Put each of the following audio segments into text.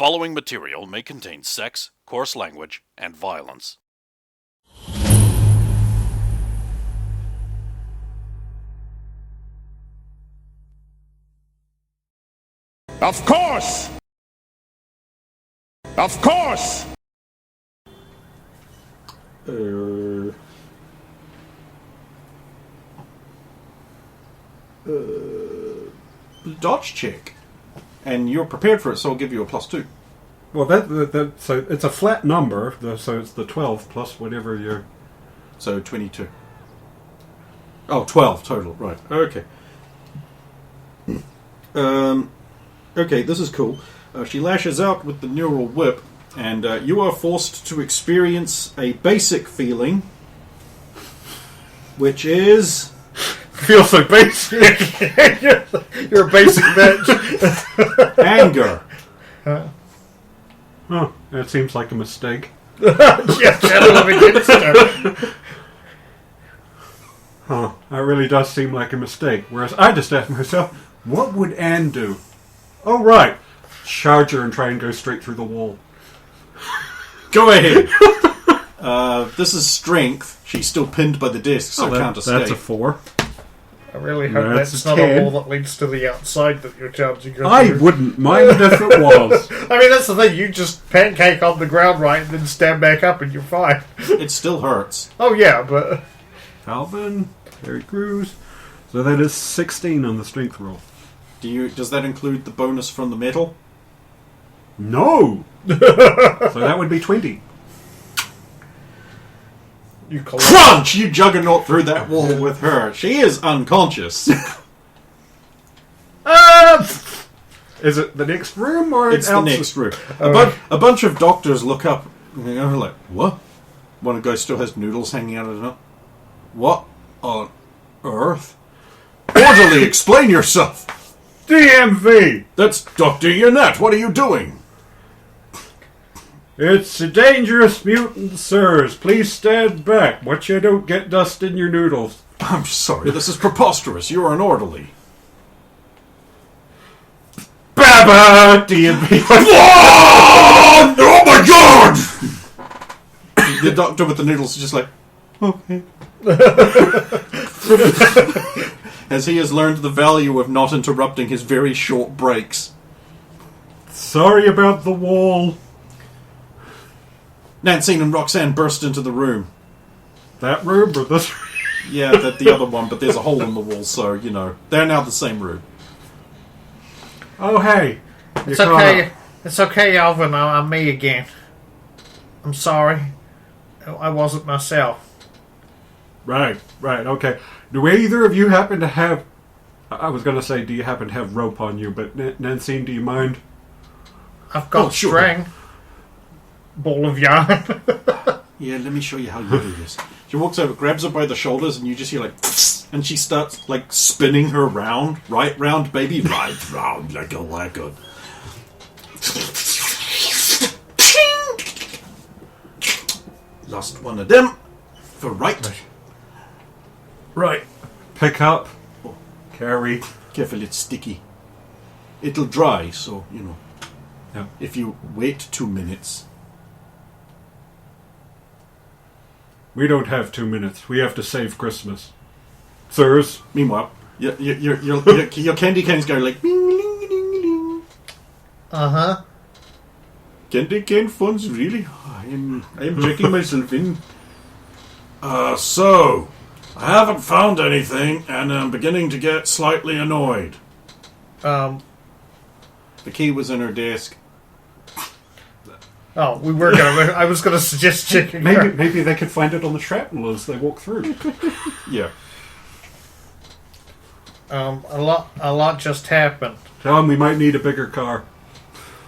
following material may contain sex, coarse language, and violence. Of course! Of course! Dodge check. And you're prepared for it, so I'll give you a +2. Well, so it's a flat number, so it's the 12 plus whatever you're... So 22. Oh, 12 total, right. Okay. Okay, this is cool. She lashes out with the neural whip, and you are forced to experience a basic feeling, which is... Feels so basic. You're a basic bitch. anger. Oh, that seems like a mistake. Yes, against her. Huh, that really does seem like a mistake. Whereas I just asked myself, what would Anne do? Oh, right. Charge her and try and go straight through the wall. Go ahead. This is strength. She's still pinned by the desk, so can't escape. That's a 4. I really hope that's not 10. a wall that leads to the outside that you're charging her I through. wouldn't mind if it was. I mean, that's the thing. You just pancake on the ground right and then stand back up and you're fine. It still hurts. Oh, yeah, but... Alvin, Terry Crews. So that is 16 on the strength roll. Does that include the bonus from the metal? No! So that would be 20. You Crunch! You juggernaut through that wall with her. She is unconscious. Is it the next room or It's the next room. A bunch of doctors look up and they're like, what? One of the guys still has noodles hanging out of it. What on earth? Orderly, explain yourself. DMV! That's Dr. Yannette. What are you doing? It's a dangerous mutant, sirs. Please stand back. Watch you don't get dust in your noodles. I'm sorry, this is preposterous. You are an orderly. Baba! DMV. Oh my god! The doctor with the noodles is just like, okay. As he has learned the value of not interrupting his very short breaks. Sorry about the wall. Nancy and Roxanne burst into the room. That room or this room? Yeah, the other one, but there's a hole in the wall, so, you know. They're now the same room. Oh, hey. It's okay. It's okay, Alvin. I'm me again. I'm sorry. I wasn't myself. Right, okay. Do either of you happen to have... I was going to say, do you happen to have rope on you, but Nancy, do you mind? I've got string. Ball of yarn. Yeah, let me show you how you do this. She walks over, grabs her by the shoulders, and you just hear like... And she starts, like, spinning her round. Right round, baby. Right round like a wagon. Lost one of them. For right. Right. Pick up. Carry. Careful, it's sticky. It'll dry, so, you know. Yeah. If you wait 2 minutes... We don't have 2 minutes. We have to save Christmas. Sirs. Meanwhile, your candy canes go like... Bing, ling, ling, ling. Uh-huh. Candy cane funds, really? I am checking myself in. So... I haven't found anything, and I'm beginning to get slightly annoyed. The key was in her desk. Oh, we were gonna... I was gonna suggest checking her. Maybe they could find it on the shrapnel as they walk through. Yeah. A lot just happened. Tell them we might need a bigger car.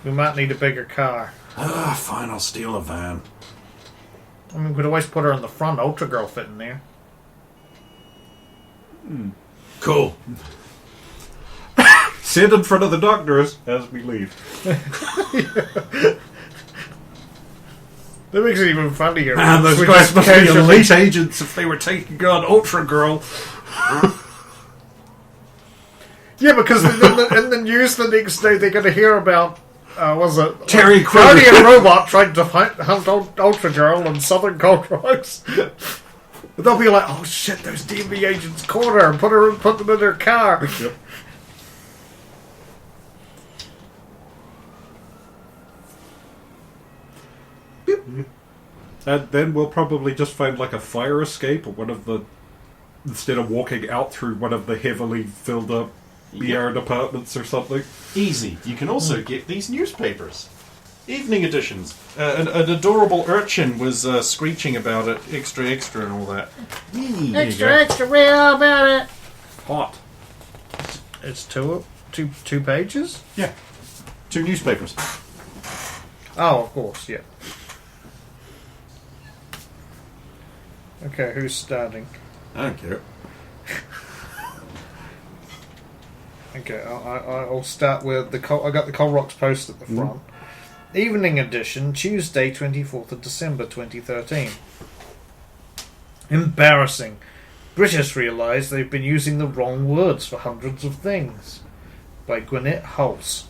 We might need a bigger car. Fine, I'll steal a van. I mean, we could always put her in the front. Ultra Girl fit in there. Cool. Sit in front of the doctors as we leave. That makes it even funnier. Man, those We guys just must be casually- elite agents if they were taking on Ultra Girl. Yeah, because in the news the next day they're going to hear about was it Terry Guardian Crews. Robot tried to hunt Ultra Girl and Southern Cold Rocks? They'll be like, oh shit, those DMV agents caught her and put them in their car. Yep. And then we'll probably just find like a fire escape or instead of walking out through one of the heavily filled up yard apartments or something. Easy. You can also get these newspapers. Evening editions. An adorable urchin was screeching about it. Extra, extra, and all that. Extra, real about it. Hot. It's two pages? Yeah. 2 newspapers. Oh, of course, yeah. Okay, who's starting? I don't care. Okay, I'll start with I got the Cold Rocks Post at the front. Evening edition, Tuesday, 24th of December, 2013. Embarrassing. British realise they've been using the wrong words for hundreds of things. By Gwyneth Hulse.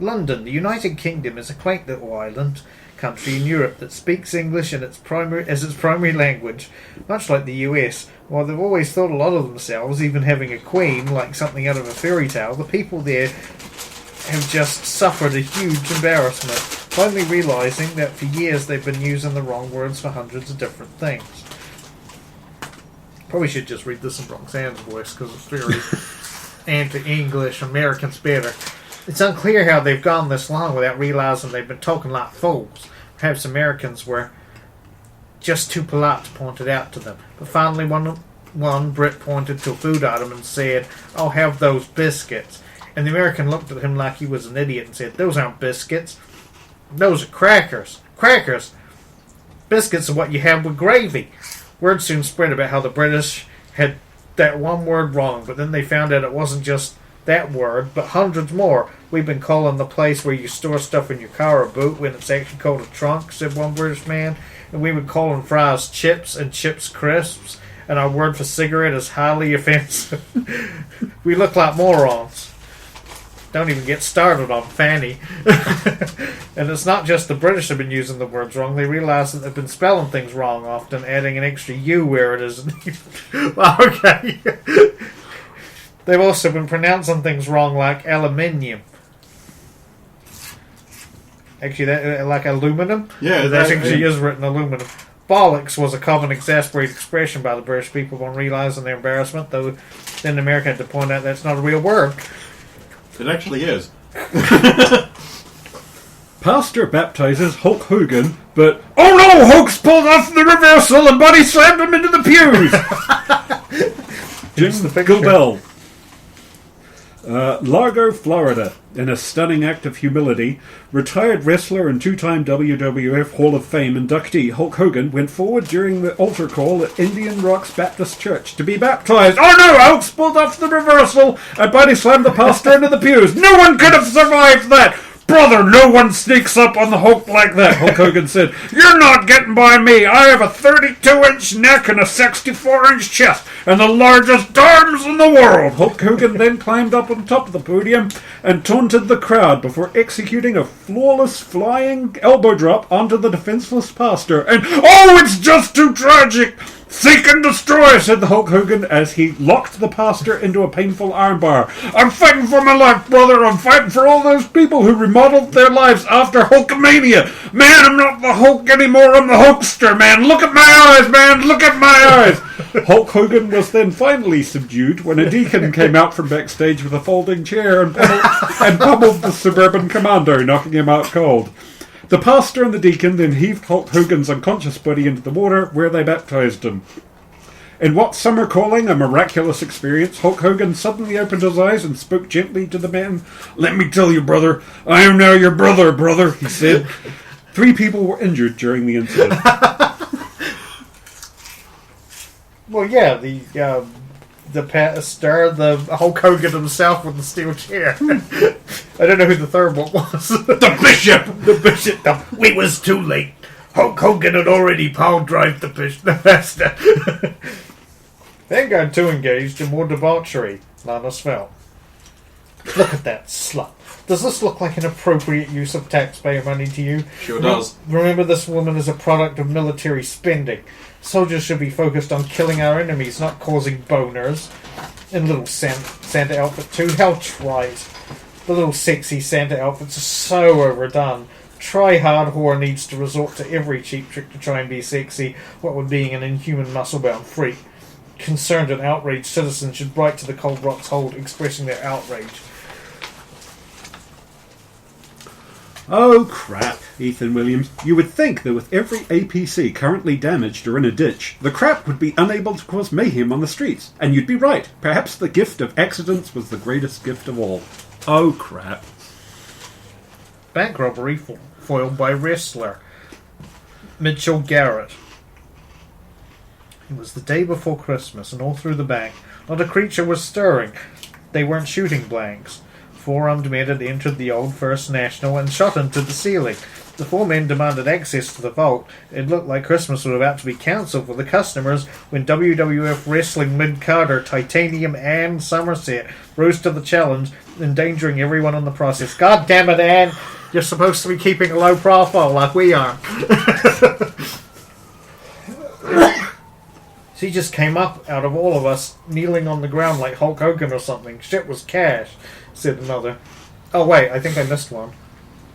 London, the United Kingdom is a quaint little island country in Europe that speaks English as its primary language, much like the US. While they've always thought a lot of themselves, even having a queen like something out of a fairy tale, the people there have just suffered a huge embarrassment, finally realising that for years they've been using the wrong words for hundreds of different things. Probably should just read this in Roxanne's voice because it's very anti-English. Americans better. It's unclear how they've gone this long without realising they've been talking like fools. Perhaps Americans were just too polite to point it out to them. But finally one Brit pointed to a food item and said, "I'll have those biscuits." And the American looked at him like he was an idiot and said, "Those aren't biscuits. Those are crackers. Crackers. Biscuits are what you have with gravy." Word soon spread about how the British had that one word wrong, but then they found out it wasn't just that word, but hundreds more. "We've been calling the place where you store stuff in your car a boot when it's actually called a trunk," said one British man. "And we've been calling fries chips and chips crisps, and our word for cigarette is highly offensive." We look like morons. Don't even get started on Fanny. And it's not just the British have been using the words wrong. They realise that they've been spelling things wrong, often adding an extra U where it isn't. Well, okay. They've also been pronouncing things wrong, like aluminium. Actually, that, like aluminum? Yeah, that actually is written aluminum. Bollocks was a common exasperated expression by the British people when realising their embarrassment, though then America had to point out that's not a real word. It actually is. Pastor baptizes Hulk Hogan, but oh no! Hulk's pulled off the reversal and body slammed him into the pews. Jim Gilbell. Largo, Florida. In a stunning act of humility, retired wrestler and 2-time WWF Hall of Fame inductee Hulk Hogan went forward during the altar call at Indian Rocks Baptist Church to be baptized. Oh no! Hulk's pulled off the reversal and body slammed the pastor into the pews. No one could have survived that! Brother, no one sneaks up on the Hulk like that, Hulk Hogan said. You're not getting by me. I have a 32-inch neck and a 64-inch chest and the largest arms in the world. Hulk Hogan then climbed up on top of the podium and taunted the crowd before executing a flawless flying elbow drop onto the defenseless pastor. And, oh, it's just too tragic. Seek and destroy, said the Hulk Hogan as he locked the pastor into a painful armbar. I'm fighting for my life, brother. I'm fighting for all those people who remodeled their lives after Hulkamania. Man, I'm not the Hulk anymore. I'm the Hulkster, man. Look at my eyes, man. Look at my eyes. Hulk Hogan was then finally subdued when a deacon came out from backstage with a folding chair and pummeled the suburban commando, knocking him out cold. The pastor and the deacon then heaved Hulk Hogan's unconscious body into the water, where they baptized him. In what some are calling a miraculous experience, Hulk Hogan suddenly opened his eyes and spoke gently to the man. Let me tell you, brother, I am now your brother, he said. 3 people were injured during the incident. Well, yeah, the pastor, the Hulk Hogan himself with the steel chair. I don't know who the third one was. The bishop! The bishop. We was too late. Hulk Hogan had already power-drive the pastor. Then got too engaged in more debauchery, Lana felt. Look at that slut. Does this look like an appropriate use of taxpayer money to you? Sure does. Remember, this woman is a product of military spending. Soldiers should be focused on killing our enemies, not causing boners. And little Santa outfit too. How trite. The little sexy Santa outfits are so overdone. Try-hard whore needs to resort to every cheap trick to try and be sexy, what with being an inhuman muscle-bound freak. Concerned and outraged citizens should write to the Cold Rocks Hold expressing their outrage. Oh crap, Ethan Williams. You would think that with every APC currently damaged or in a ditch, the crap would be unable to cause mayhem on the streets. And you'd be right. Perhaps the gift of accidents was the greatest gift of all. Oh crap. Bank robbery foiled by wrestler Mitchell Garrett. It was the day before Christmas, and all through the bank, not a creature was stirring. They weren't shooting blanks. 4 armed men had entered the old First National and shot into the ceiling. The 4 men demanded access to the vault. It looked like Christmas was about to be cancelled for the customers when WWF Wrestling Mid-Carter, Titanium, and Somerset rose to the challenge, endangering everyone in the process. God damn it, Ann! You're supposed to be keeping a low profile like we are. She just came up out of all of us, kneeling on the ground like Hulk Hogan or something. Shit was cash, said another. Oh wait, I think I missed one.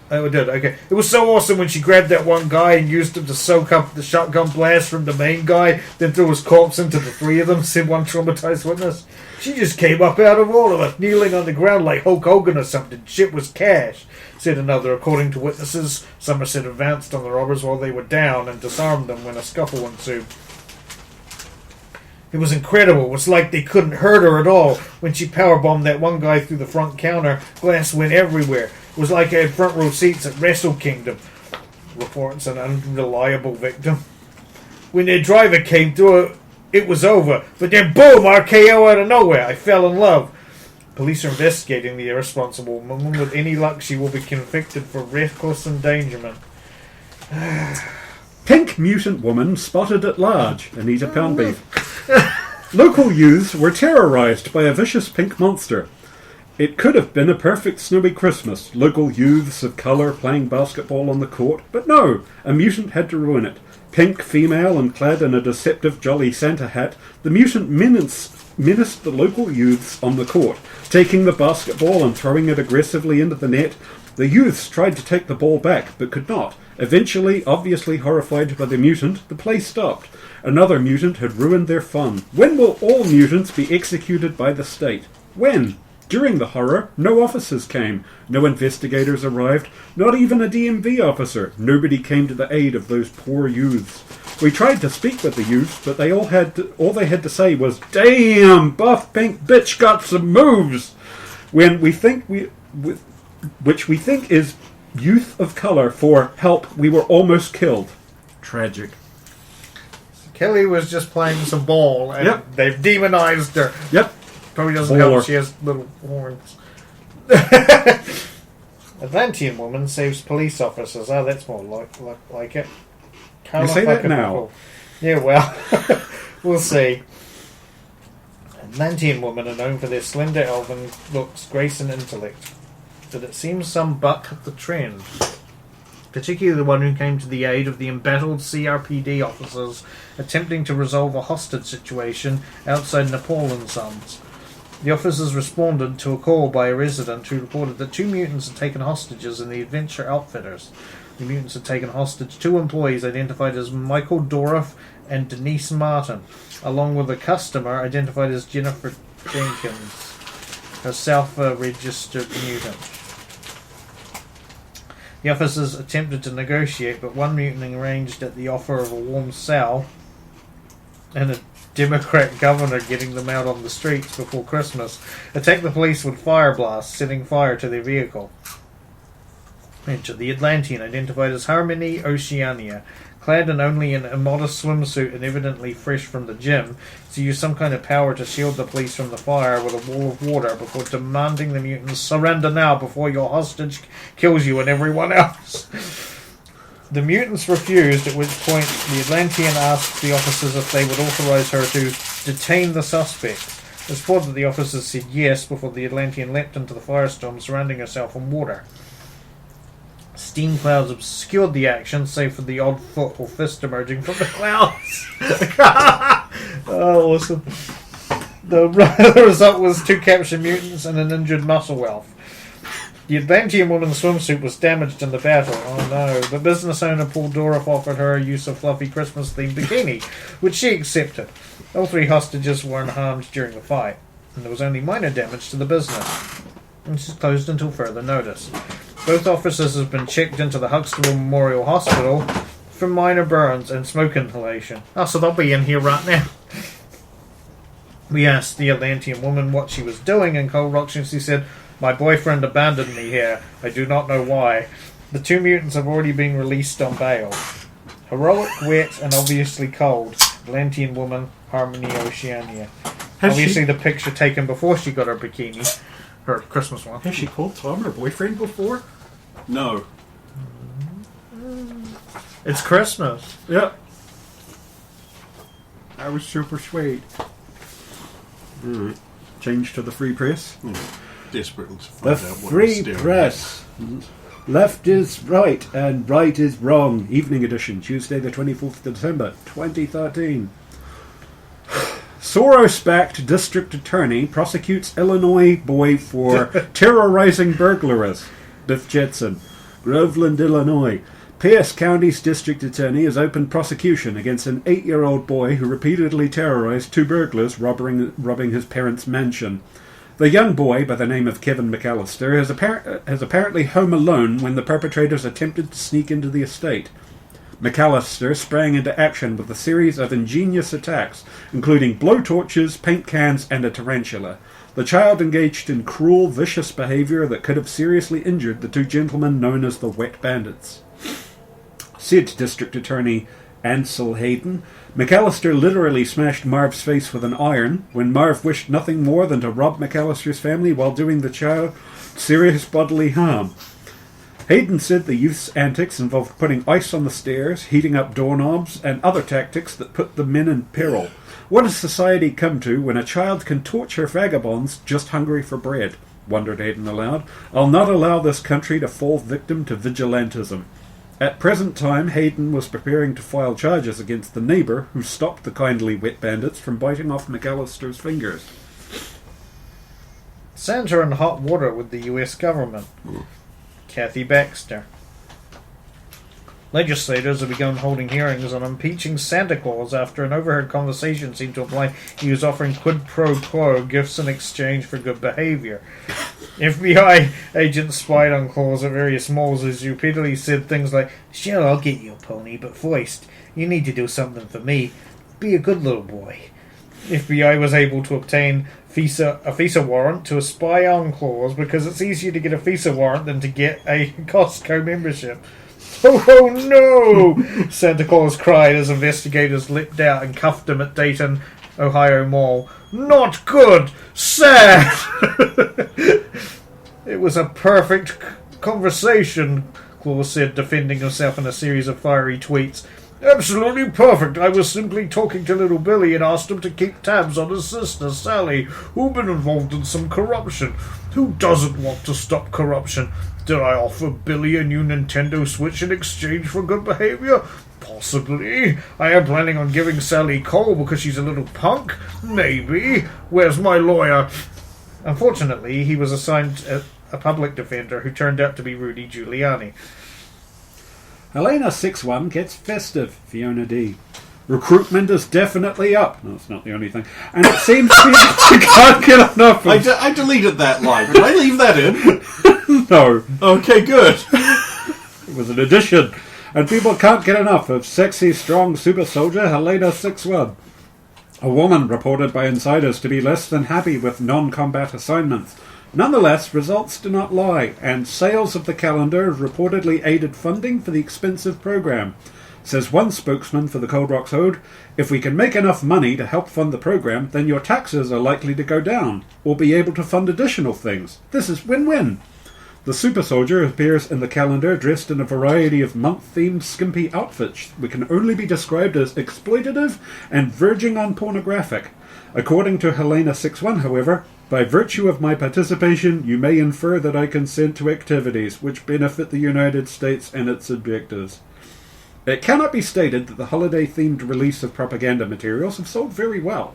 Oh, I did, okay. It was so awesome when she grabbed that one guy and used him to soak up the shotgun blast from the main guy, then threw his corpse into the 3 of them, said one traumatized witness. She just came up out of all of us, kneeling on the ground like Hulk Hogan or something. Shit was cash, said another. According to witnesses, Somerset advanced on the robbers while they were down and disarmed them when a scuffle ensued. It was incredible. It was like they couldn't hurt her at all. When she powerbombed that one guy through the front counter, glass went everywhere. It was like I had front row seats at Wrestle Kingdom, reports an unreliable victim. When their driver came through, it was over. But then boom, RKO out of nowhere. I fell in love. Police are investigating the irresponsible woman. With any luck, she will be convicted for reckless endangerment. Pink mutant woman spotted at large. Anita Pound Beef. Local youths were terrorized by a vicious pink monster. It could have been a perfect snowy Christmas. Local youths of colour playing basketball on the court. But no, a mutant had to ruin it. Pink, female, and clad in a deceptive jolly Santa hat, the mutant menaced the local youths on the court, taking the basketball and throwing it aggressively into the net. The youths tried to take the ball back, but could not. Eventually, obviously horrified by the mutant, the play stopped. Another mutant had ruined their fun. When will all mutants be executed by the state? When? During the horror, no officers came. No investigators arrived. Not even a DMV officer. Nobody came to the aid of those poor youths. We tried to speak with the youths, but all they had to say was, "Damn, buff pink bitch got some moves." Which we think is youth of colour for help. We were almost killed. Tragic. Kelly was just playing some ball, and Yep. they've demonized her. Yep. Probably doesn't Baller. help she has little horns. Atlantean woman saves police officers. Oh, that's more like it. You say that now. Yeah, well, we'll see. Atlantean women are known for their slender elven looks, grace, and intellect. But it seems some buck the trend. Particularly the one who came to the aid of the embattled CRPD officers attempting to resolve a hostage situation outside Nepal and Sons. The officers responded to a call by a resident who reported that 2 mutants had taken hostages in the Adventure Outfitters. The mutants had taken hostage 2 employees identified as Michael Dorff and Denise Martin, along with a customer identified as Jennifer Jenkins, herself a registered mutant. The officers attempted to negotiate, but one mutant arranged at the offer of a warm cell and a Democrat governor getting them out on the streets before Christmas, attacked the police with fire blasts, setting fire to their vehicle. Enter the Atlantean, identified as Harmony Oceania, clad in only in a modest swimsuit and evidently fresh from the gym, to use some kind of power to shield the police from the fire with a wall of water before demanding the mutants surrender now before your hostage kills you and everyone else. The mutants refused, at which point the Atlantean asked the officers if they would authorize her to detain the suspect. It's reported that the officers said yes before the Atlantean leapt into the firestorm, surrounding herself in water. Steam clouds obscured the action, save for the odd foot or fist emerging from the clouds. Oh, awesome. The result was 2 captured mutants and an injured muscle elf. The Atlantean woman's swimsuit was damaged in the battle. Oh no. The business owner, Paul Dorff, offered her a use of fluffy Christmas-themed bikini, which she accepted. All 3 hostages were unharmed during the fight, and there was only minor damage to the business. This is closed until further notice. Both officers have been checked into the Huxtable Memorial Hospital for minor burns and smoke inhalation. Oh, so they'll be in here right now. We asked the Atlantean woman what she was doing in Cold Rocks, and she said, "My boyfriend abandoned me here. I do not know why. The 2 mutants have already been released on bail." Heroic, wet, and obviously cold. Atlantean woman, Harmony, Oceania. Obviously the picture taken before she got her bikini. Her Christmas one. Has she called Tom her boyfriend before? No. It's Christmas. Yep. I was super sweet. Alright. Change to the free press. Desperate to find The out what free staring at. press. Left is right and right is wrong. Evening edition, Tuesday the 24th of December, 2013. Soros-backed district attorney prosecutes Illinois boy for terrorizing burglars. Biff Jetson. Groveland, Illinois. Pierce County's district attorney has opened prosecution against an 8-year-old boy who repeatedly terrorized 2 burglars robbing his parents' mansion. The young boy, by the name of Kevin McAllister, is apparently home alone when the perpetrators attempted to sneak into the estate. McAllister sprang into action with a series of ingenious attacks, including blowtorches, paint cans, and a tarantula. The child engaged in cruel, vicious behavior that could have seriously injured the 2 gentlemen known as the Wet Bandits. Said District Attorney Ansel Hayden, McAllister literally smashed Marv's face with an iron when Marv wished nothing more than to rob McAllister's family while doing the child serious bodily harm. Hayden said the youth's antics involved putting ice on the stairs, heating up doorknobs, and other tactics that put the men in peril. What has society come to when a child can torture vagabonds just hungry for bread? Wondered Hayden aloud. I'll not allow this country to fall victim to vigilantism. At present time, Hayden was preparing to file charges against the neighbour who stopped the kindly Wet Bandits from biting off McAllister's fingers. Santa in hot water with the US government. Kathy Baxter. Legislators have begun holding hearings on impeaching Santa Claus after an overheard conversation seemed to imply he was offering quid pro quo gifts in exchange for good behavior. FBI agents spied on Claus at various malls as he repeatedly said things like, "Sure, I'll get you a pony, but first, you need to do something for me. Be a good little boy." FBI was able to obtain a FISA warrant to spy on Claus because it's easier to get a FISA warrant than to get a Costco membership. Oh no! Santa Claus cried as investigators leapt out and cuffed him at Dayton, Ohio Mall. Not good! Sad! It was a perfect conversation, Claus said, defending himself in a series of fiery tweets. Absolutely perfect. I was simply talking to little Billy and asked him to keep tabs on his sister, Sally, who'd been involved in some corruption. Who doesn't want to stop corruption? Did I offer Billy a new Nintendo Switch in exchange for good behavior? Possibly. I am planning on giving Sally coal because she's a little punk? Maybe. Where's my lawyer? Unfortunately, he was assigned a public defender who turned out to be Rudy Giuliani. Helena 6-1 gets festive, Fiona D. Recruitment is definitely up. No, it's not the only thing. And it seems you can't get enough of... I deleted that line. Did I leave that in? No. Okay, good. It was an addition. And people can't get enough of sexy, strong super soldier Helena 6-1. A woman reported by insiders to be less than happy with non-combat assignments. Nonetheless, results do not lie, and sales of the calendar have reportedly aided funding for the expensive program. Says one spokesman for the Cold Rocks Ode, if we can make enough money to help fund the program, then your taxes are likely to go down, or be able to fund additional things. This is win-win. The super soldier appears in the calendar dressed in a variety of month-themed skimpy outfits which can only be described as exploitative and verging on pornographic. According to Helena 61, however, by virtue of my participation, you may infer that I consent to activities which benefit the United States and its objectives. It cannot be stated that the holiday-themed release of propaganda materials have sold very well.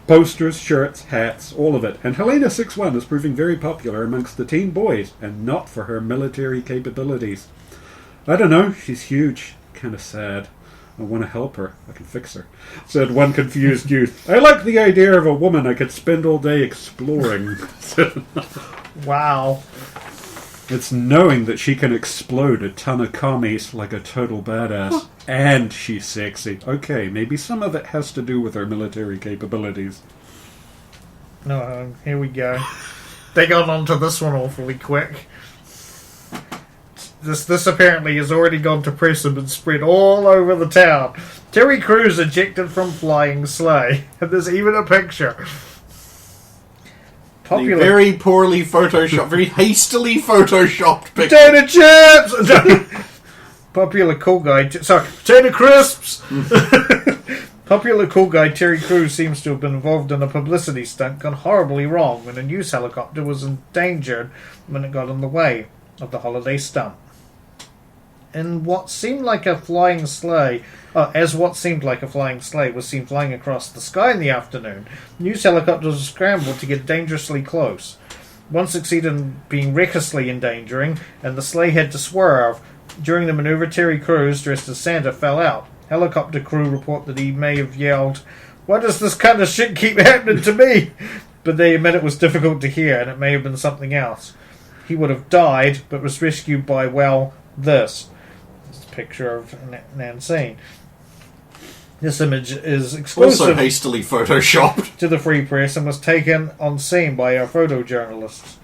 Posters, shirts, hats, all of it. And Helena 61 is proving very popular amongst the teen boys, and not for her military capabilities. I don't know, she's huge. Kind of sad. I want to help her. I can fix her, said one confused youth. I like the idea of a woman I could spend all day exploring. Wow. It's knowing that she can explode a ton of commies like a total badass. And she's sexy. Okay, maybe some of it has to do with her military capabilities. No, here we go. They got onto this one awfully quick. This apparently has already gone to press and been spread all over the town. Terry Crews ejected from flying sleigh. And there's even a picture. The very poorly photoshopped, very hastily photoshopped picture. Potato chips! Popular cool guy... potato crisps! Popular cool guy Terry Crews seems to have been involved in a publicity stunt gone horribly wrong when a news helicopter was endangered when it got in the way of the holiday stunt. In what seemed like a flying sleigh, was seen flying across the sky in the afternoon, news helicopters scrambled to get dangerously close. One succeeded in being recklessly endangering, and the sleigh had to swerve. During the maneuver, Terry Crews, dressed as Santa, fell out. Helicopter crew report that he may have yelled, "Why does this kind of shit keep happening to me?" But they admit it was difficult to hear, and it may have been something else. He would have died, but was rescued by, this. This is a picture of Nancine. This image is exclusive Also hastily photoshopped to the Free Press and was taken on scene by our photojournalists,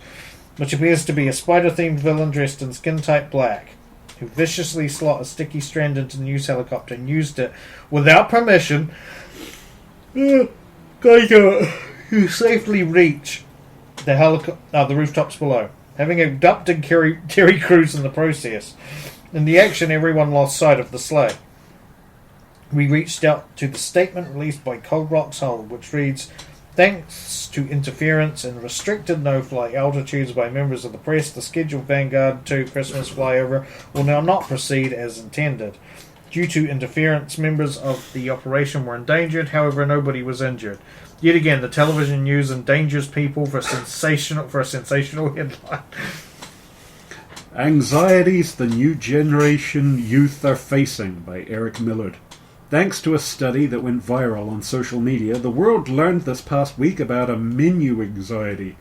which appears to be a spider-themed villain dressed in skin-tight black, who viciously slot a sticky strand into the news helicopter and used it without permission to safely reach the rooftops below, having abducted Terry Crews in the process. In the action, everyone lost sight of the sleigh. We reached out to the statement released by Cold Rock's Hold, which reads, "Thanks to interference in restricted no-fly altitudes by members of the press, the scheduled Vanguard 2 Christmas flyover will now not proceed as intended. Due to interference, members of the operation were endangered, however nobody was injured. Yet again, the television news endangers people for a sensational headline." Anxieties the New Generation Youth Are Facing by Eric Millard. Thanks to a study that went viral on social media, the world learned this past week about a menu anxiety,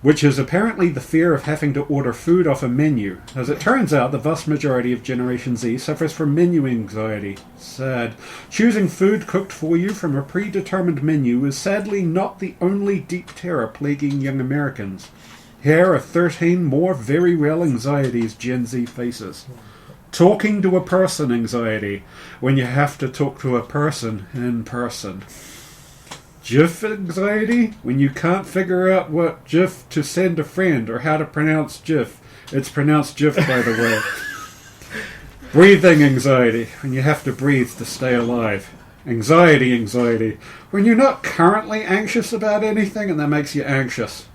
which is apparently the fear of having to order food off a menu. As it turns out, the vast majority of Generation Z suffers from menu anxiety. Sad. Choosing food cooked for you from a predetermined menu is sadly not the only deep terror plaguing young Americans. Here are 13 more very real anxieties Gen Z faces. Talking to a person anxiety, when you have to talk to a person in person. GIF anxiety, when you can't figure out what GIF to send a friend or how to pronounce GIF. It's pronounced GIF, by the way. Breathing anxiety, when you have to breathe to stay alive. Anxiety, when you're not currently anxious about anything and that makes you anxious.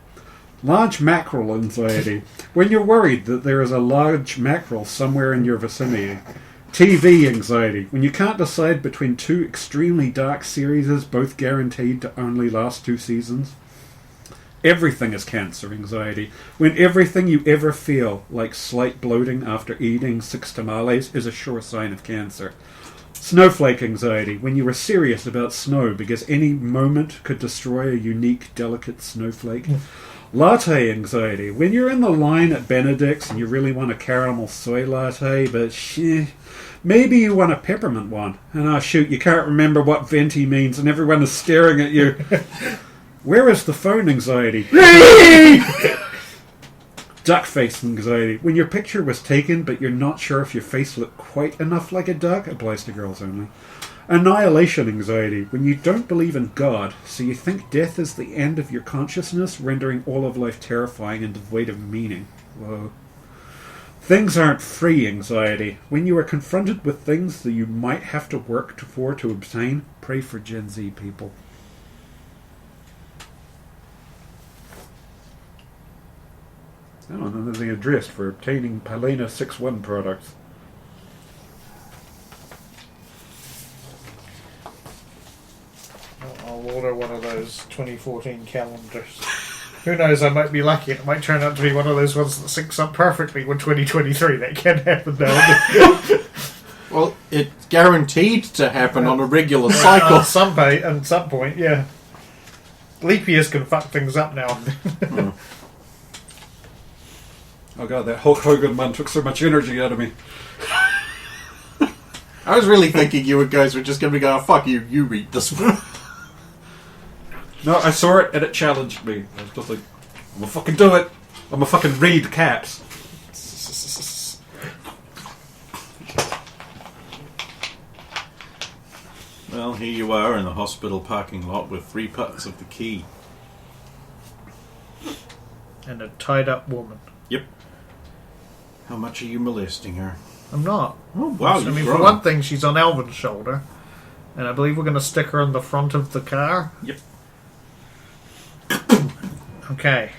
Large mackerel anxiety, when you're worried that there is a large mackerel somewhere in your vicinity. TV anxiety, when you can't decide between two extremely dark series, both guaranteed to only last 2 seasons. Everything is cancer anxiety, when everything you ever feel, like slight bloating after eating 6 tamales, is a sure sign of cancer. Snowflake anxiety, when you are serious about snow because any moment could destroy a unique, delicate snowflake. Latte anxiety, when you're in the line at Benedict's and you really want a caramel soy latte, but maybe you want a peppermint one. And shoot, you can't remember what venti means and everyone is staring at you. Where is the phone anxiety? Duck face anxiety, when your picture was taken but you're not sure if your face looked quite enough like a duck. Applies to girls only. Annihilation anxiety, when you don't believe in God, so you think death is the end of your consciousness, rendering all of life terrifying and devoid of meaning. Whoa. Things aren't free anxiety, when you are confronted with things that you might have to work for to obtain. Pray for Gen Z people. Oh, and then there's the address for obtaining Palena 6-1 products. I'll order one of those 2014 calendars. Who knows, I might be lucky. It might turn out to be one of those ones that syncs up perfectly with 2023. That can happen though. Well, it's guaranteed to happen on a regular cycle. At some point, yeah. Leap years can fuck things up now. Oh god, that Hulk Hogan man took so much energy out of me. I was really thinking you guys were just going to be going, fuck you, you read this one. No, I saw it and it challenged me. I was just like, I'm gonna fucking do it. I'm gonna fucking read Caps. Well, here you are in the hospital parking lot with 3 parts of the key. And a tied up woman. Yep. How much are you molesting her? I'm not. Oh, wow, I mean, for one thing, she's on Alvin's shoulder. And I believe we're going to stick her in the front of the car. Yep. Okay.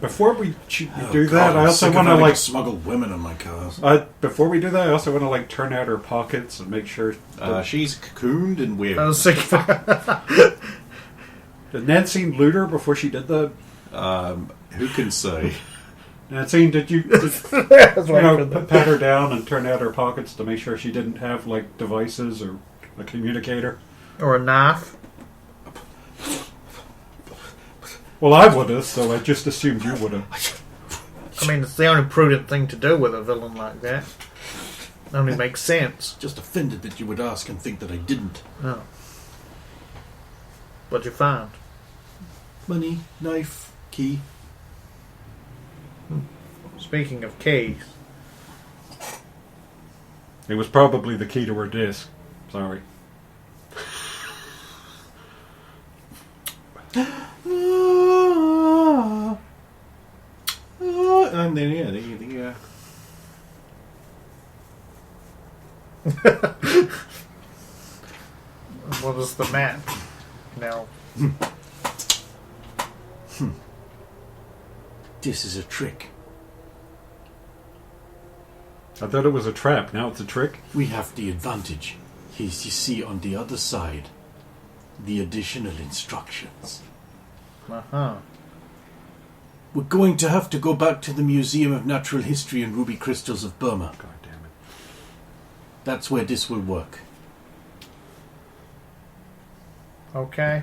Before we do that, I also want to smuggle women in my cars. Before we do that, I also want to turn out her pockets and make sure she's cocooned and weird. I was thinking. Did Nancine loot her before she did that? Who can say? Nancine, did you pat her down and turn out her pockets to make sure she didn't have like devices or a communicator or a knife? Well, I would have, so I just assumed you would have. I mean, it's the only prudent thing to do with a villain like that. It only makes sense. Just offended that you would ask and think that I didn't. Oh. What'd you find? Money, knife, key. Speaking of keys. It was probably the key to her disc. Sorry. And then, yeah. What is the map? Now. This is a trick. I thought it was a trap. Now it's a trick. We have the advantage. Here's, you see on the other side, the additional instructions. Uh-huh. We're going to have to go back to the Museum of Natural History and Ruby Crystals of Burma. God damn it. That's where this will work. Okay.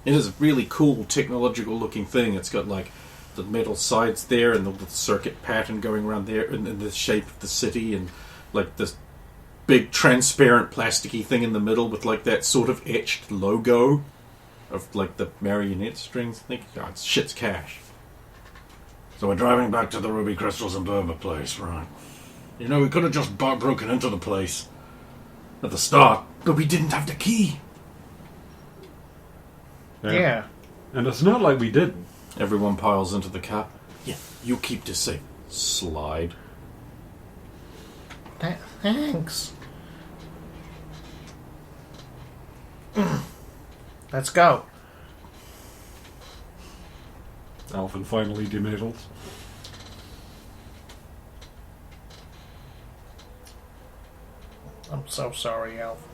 It is a really cool technological looking thing. It's got like the metal sides there and the circuit pattern going around there and the shape of the city and like this big transparent plasticky thing in the middle with like that sort of etched logo of like the marionette strings. I think shit's cash. So we're driving back to the Ruby Crystals and Burma place, right? You know, we could have just broken into the place at the start, but we didn't have the key. Yeah. And it's not like we didn't. Everyone piles into the car. Yeah, you keep this safe. Slide. Thanks. Let's go. Alvin finally demetals. I'm so sorry, Alf.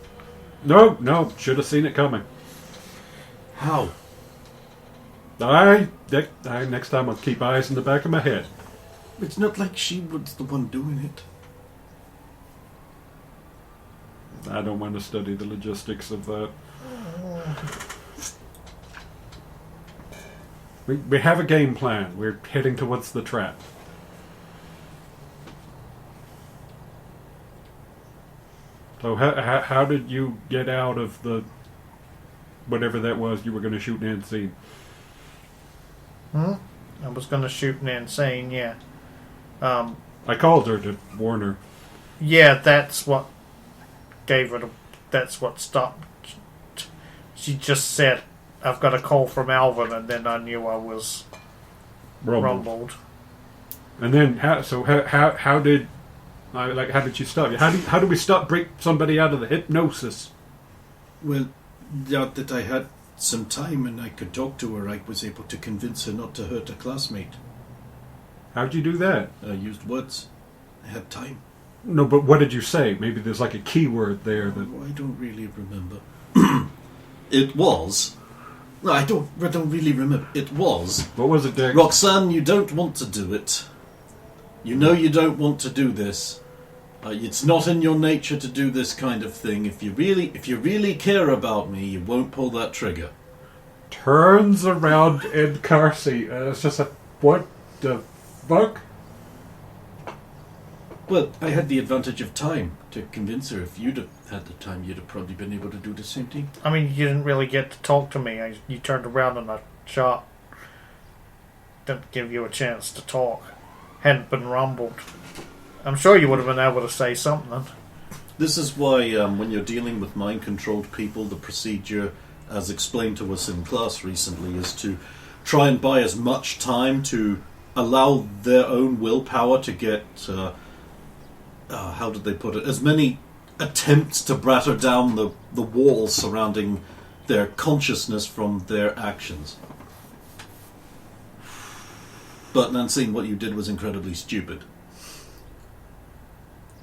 No, should have seen it coming. How? Next time I'll keep eyes in the back of my head. It's not like she was the one doing it. I don't want to study the logistics of that. We have a game plan. We're heading towards the trap. So how did you get out of the whatever that was you were going to shoot Nancy? I was going to shoot Nancine, yeah. I called her to warn her. Yeah, that's what gave her that's what stopped. She just said, I've got a call from Alvin, and then I knew I was rumbled. And then, how did you stop you? How do we break somebody out of the hypnosis? Well, now that I had some time and I could talk to her, I was able to convince her not to hurt a classmate. How'd you do that? I used words. I had time. No, but what did you say? Maybe there's like a keyword there that... I don't really remember. It was... No, I don't really remember. It was... What was it, Dick? Roxanne, you don't want to do it. You know you don't want to do this. It's not in your nature to do this kind of thing. If you really care about me, you won't pull that trigger. Turns around in car seat. It's just like, what the fuck? But I had the advantage of time to convince her. If you'd have had the time, you'd have probably been able to do the same thing. I mean, you didn't really get to talk to me. You turned around and I shot. Didn't give you a chance to talk. Hadn't been rumbled. I'm sure you would have been able to say something. This is why, when you're dealing with mind-controlled people, the procedure, as explained to us in class recently, is to try and buy as much time to allow their own willpower to get, how did they put it, as many attempts to batter down the walls surrounding their consciousness from their actions. But Nancine, what you did was incredibly stupid.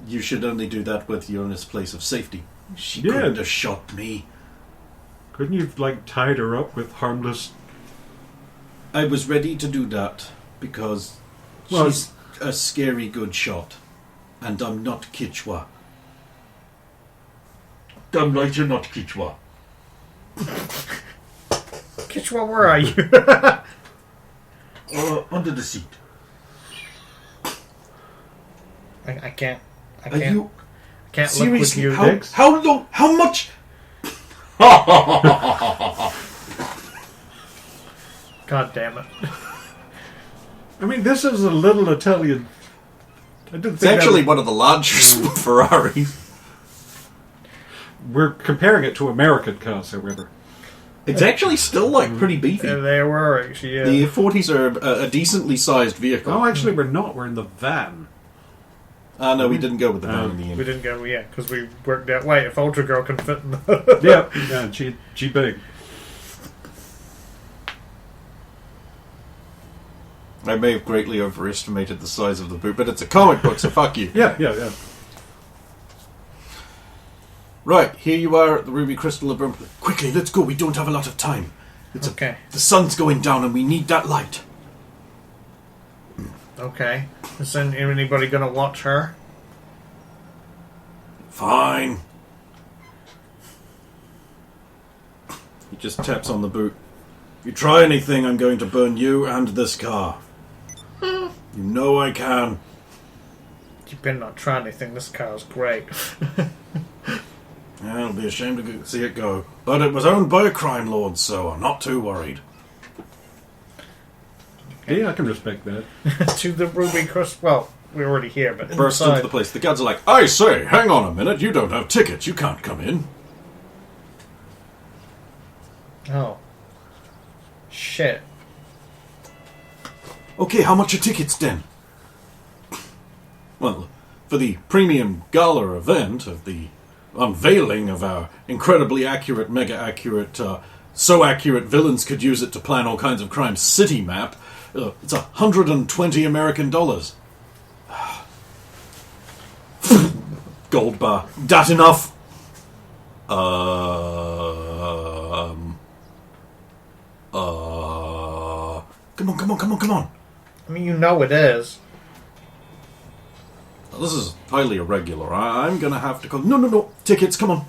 You should only do that with your in this place of safety. She couldn't have shot me. Couldn't you have, like, tied her up with harmless... I was ready to do that because she's a scary good shot. And I'm not Kichwa. Damn right you're not Kichwa. Kichwa, where are you? Under the seat. I can't. I Are can't. you... I can't Seriously, look with you. how long? How much? God damn it. I mean, this is a little Italian... I didn't It's think actually that... one of the largest Ferraris. We're comparing it to American cars, however. It's actually still like pretty beefy. They were actually, yeah. The 40s are a decently sized vehicle. Oh, actually, we're not. We're in the van. No, we didn't go with the van in the end. We didn't go, yeah, because we worked out, wait, if Ultra Girl can fit in the... Yeah, she big. I may have greatly overestimated the size of the boot, but it's a comic book, so fuck you. Yeah. Right, here you are at the Ruby Crystal of Brimley. Quickly, let's go. We don't have a lot of time. Okay. The sun's going down and we need that light. Okay. Is anybody going to watch her? Fine. He just taps on the boot. If you try anything, I'm going to burn you and this car. You know I can. You better not try anything. This car's great. I'll be ashamed to see it go. But it was owned by a crime lord, so I'm not too worried. Yeah, I can respect that. To the Ruby Crystal... Well, we're already here, but Burst inside... into the place. The guards are like, I say, hang on a minute. You don't have tickets. You can't come in. Oh. Shit. Okay, how much are tickets then? Well, for the premium gala event of the unveiling of our incredibly accurate, mega accurate, so accurate villains could use it to plan all kinds of crimes city map, it's $120 American. Gold bar. That enough? Come on. I mean, you know it is. This is highly irregular. I'm gonna have to call... No. Tickets, come on.